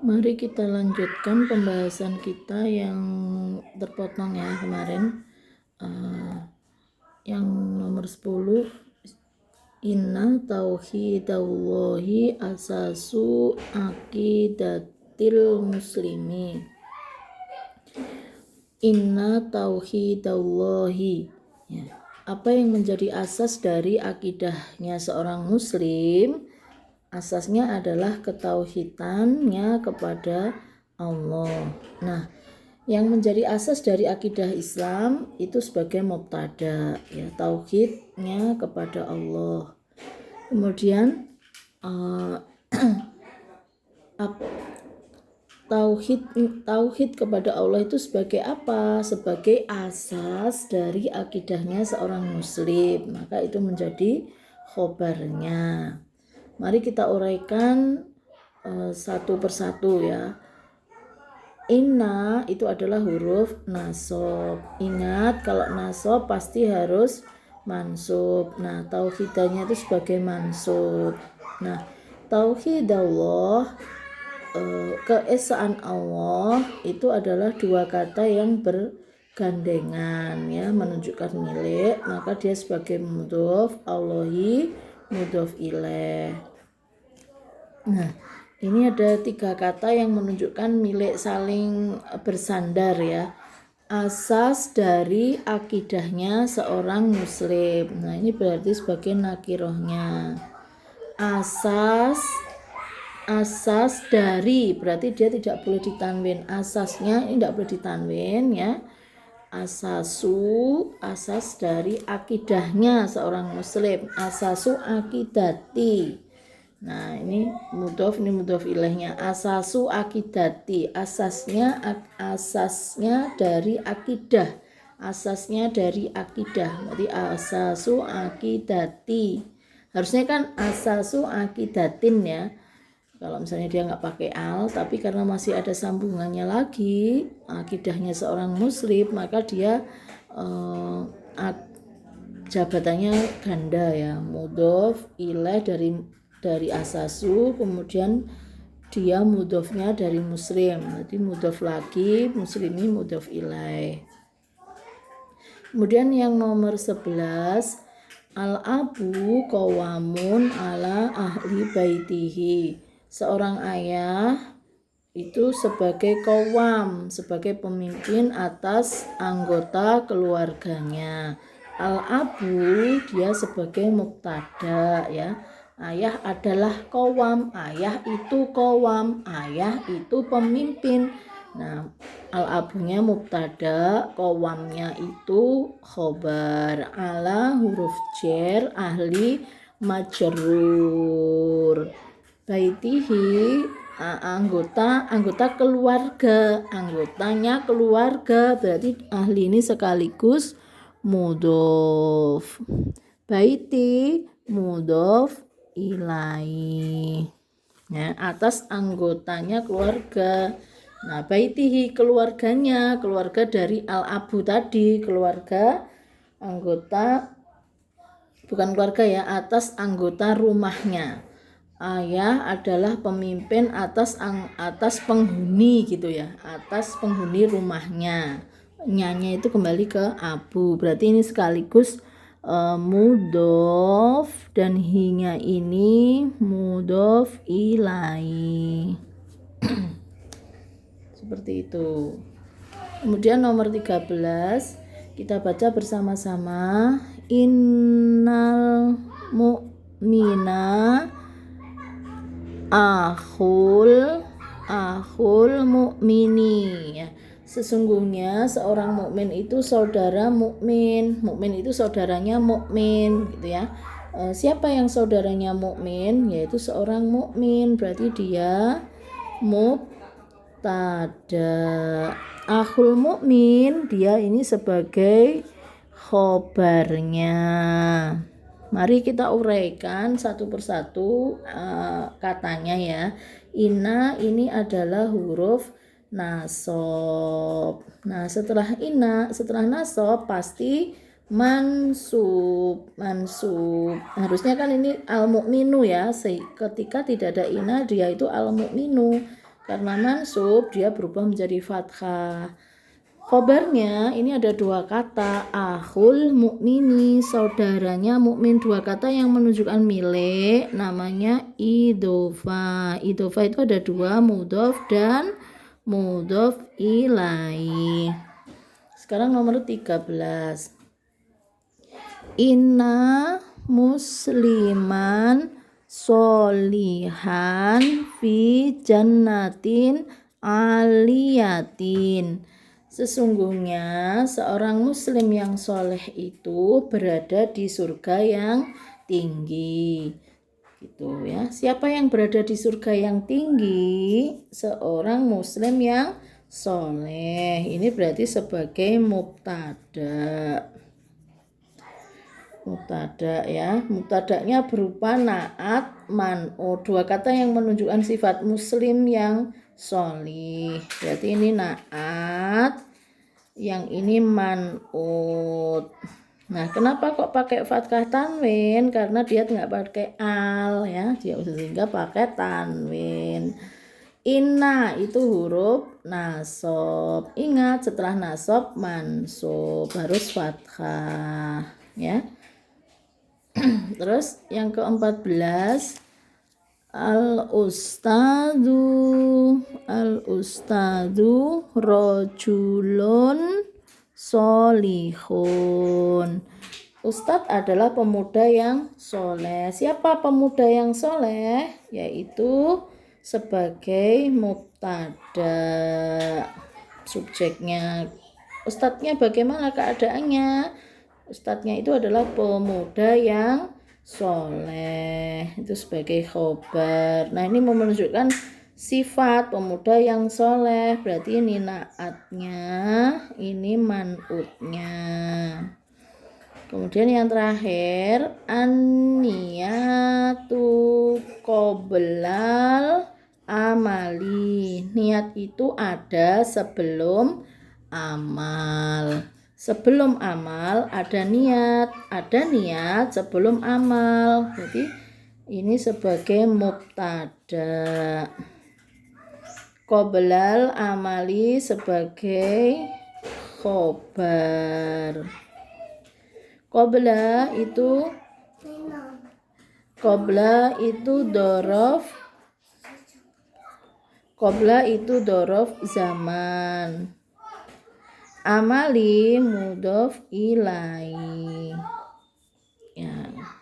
Mari kita lanjutkan pembahasan kita yang terpotong ya kemarin. Yang nomor 10, Inna tauhidallahi asasu aqidatil muslimi. Inna tauhidallahi, ya. Apa yang menjadi asas dari akidahnya seorang muslim? Asasnya adalah ketauhidannya kepada Allah. Nah, yang menjadi asas dari akidah Islam itu sebagai mubtada, ya, tauhidnya kepada Allah. Kemudian tauhid kepada Allah itu sebagai apa? Sebagai asas dari akidahnya seorang muslim. Maka itu menjadi khobarnya. Mari kita uraikan satu persatu ya. Inna itu adalah huruf nasab. Ingat kalau nasab pasti harus mansub. Nah, tauhidanya itu sebagai mansub. Nah, tauhidallah, keesaan Allah itu adalah dua kata yang bergandengan ya, menunjukkan milik, maka dia sebagai mudhof, Allahi mudhof ilaih. Nah, ini ada tiga kata yang menunjukkan milik saling bersandar ya. Asas dari akidahnya seorang muslim. Nah, ini berarti sebagai nakirohnya. Asas dari, berarti dia tidak boleh ditanwin. Asasnya ini tidak boleh ditanwin ya. Asas dari akidahnya seorang muslim. Asasu akidati. Nah, ini mudhof ilaihnya. Asasu akidati, asasnya dari akidah. Asasnya dari akidah. Berarti asasu akidati. Harusnya kan asasu akidatin ya. Kalau misalnya dia nggak pakai al, tapi karena masih ada sambungannya lagi, akidahnya seorang muslim, maka dia jabatannya ganda ya. Mudhof ilaih dari asasu, kemudian dia mudhofnya dari muslim, jadi mudhof lagi, muslimi mudhof ilaih. Kemudian yang nomor 11, al-abu qawamun ala ahli baitihi. Seorang ayah itu sebagai qawam, sebagai pemimpin atas anggota keluarganya. Al-abu dia sebagai mubtada ya. Ayah adalah qawam, ayah itu qawam, ayah itu pemimpin. Nah, al-abunya mubtada, qawamnya itu khobar, ala huruf jar, ahli majrur. Baitihi, anggota keluarga, anggotanya keluarga, berarti ahli ini sekaligus mudhof. Baiti mudhof ilaih ya, atas anggotanya keluarga. Nah, baitihi keluarganya, keluarga dari al-abu tadi, keluarga anggota, bukan keluarga ya, atas anggota rumahnya. Ayah adalah pemimpin atas penghuni gitu ya, atas penghuni rumahnya. Nyanya itu kembali ke abu, berarti ini sekaligus mudhof dan hinya ini mudhof ilaih. Seperti itu. Kemudian nomor 13 kita baca bersama-sama. Innal mu'mina akhul mu'mini ya. Sesungguhnya seorang mukmin itu saudara mukmin. Mukmin itu saudaranya mukmin gitu ya. Siapa yang saudaranya mukmin? Yaitu seorang mukmin. Berarti dia mubtada. Akhul mukmin dia ini sebagai khobarnya. Mari kita uraikan satu persatu katanya ya. Inna ini adalah huruf nasab. Nah, setelah nasab pasti mansub. Harusnya kan ini al-mu'minu ya. Ketika tidak ada inna dia itu al-mu'minu. Karena mansub dia berubah menjadi fathah. Khobarnya ini ada dua kata, akhul mukmini, saudaranya mukmin, dua kata yang menunjukkan milik, namanya idhofa. Idhofa itu ada dua, mudhof dan mudhof ilaih. Sekarang nomor 13. Inna musliman solihan fi jannatin aliyatin. Sesungguhnya seorang muslim yang soleh itu berada di surga yang tinggi. Gitu ya. Siapa yang berada di surga yang tinggi? Seorang muslim yang soleh. Ini berarti sebagai mubtada. Mubtada ya. Mubtadanya berupa naat, man'u. Dua kata yang menunjukkan sifat muslim yang solih. Berarti ini naat, yang ini man'ut. Nah, kenapa kok pakai fathah tanwin? Karena dia nggak pakai al ya, dia sehingga pakai tanwin. Inna itu huruf nasab. Ingat setelah nasab mansub harus fathah ya. Terus yang ke-14, al-ustadu rojulun solihun. Ustadz adalah pemuda yang soleh. Siapa pemuda yang soleh? Yaitu sebagai mubtada. Subjeknya. Ustadznya bagaimana keadaannya? Ustadznya itu adalah pemuda yang soleh, itu sebagai khobar. Nah, ini menunjukkan sifat pemuda yang soleh, berarti ini naatnya, ini man'utnya. Kemudian yang terakhir, an-niyatu qoblal amali. Niat itu ada sebelum amal. Sebelum amal ada niat sebelum amal. Jadi ini sebagai mubtada. Qoblal amali sebagai khobar. Qobla itu dorof. Qobla itu dorof zaman. Amali mudhof ilaih.